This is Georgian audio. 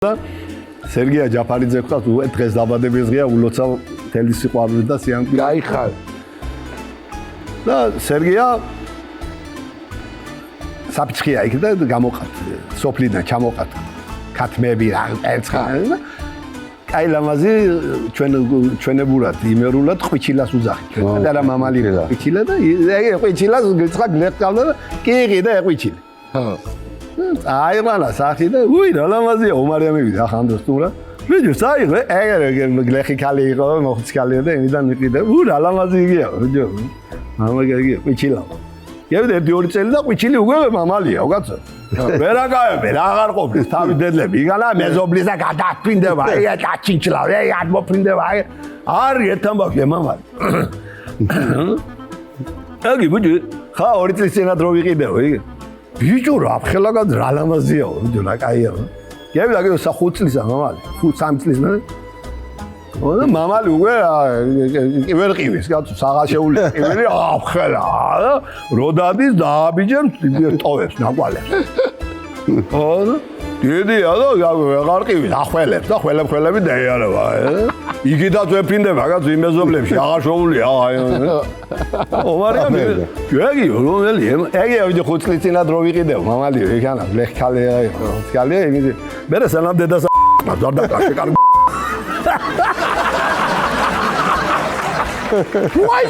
სერგეა ჯაფარიძე ხარ თუ დღეს დაბადების დღეა ულოცავ თელი სიყვარული და სიამოვნება გაიხარ და სერგეა საფიჩხია იქ და გამოყათ სოფლიდან ჩამოყათ ქათმები რა ერთხა აი ლამაზი ჩვენებურად იმერულად ხვიჩილას უძახით ჩვენ და რა მამალი ხვიჩილა და ხვიჩილას გიცხა გლეყავდა და კირი და ხვიჩილი აი მანა სახი და უი რა ლამაზია ომარია მივიდა ხანდოს თურა ვიჯო საიღე ეგრე გლეხი ქალი იყო მოხუცი ქალია და იმიდან მიყიდა უ რა ლამაზი იგია ვიჯო მამა გიგია ხვიჩილა გევიდე 2 წელი და ხვიჩილი უკვე მამალია უკაცო ვერაგაები რა აღარ ყოფნის თავი დედლები იგანა მეზობლის და გადაფრინდება ეგ გაჩინჩლა ეგ არ მოფრინდება არის ერთ ამბავია მამალი აგი ბუჯი ხა 2 წლის წინათ რო ვიყიდეო იგი ბიჭო რა ხელაგად რა ლამაზია ბიჭო რა კაია გები და 5 წლისა მამალი 3 წლის მე და მამალი უკვე ვერ ყივის კაცო საღაშეული ყივილი აფხელა რო დადის დააბიჯებს ტოვებს ნაკვალებს დიდია და აღარ ყივის ახველებს და ხელები დაიარება იგიდაც ვეფრინდება კაცო იმეზობლებში აღარ შეუულია ომარია გეგი რომელი ეგი ავიდე 5 წლის წინათ რო ვიყიდეო მამალი იქანა ბლეხ ქალია იმიდი მე სანამ დედას ზარდა კაში კარგი Why?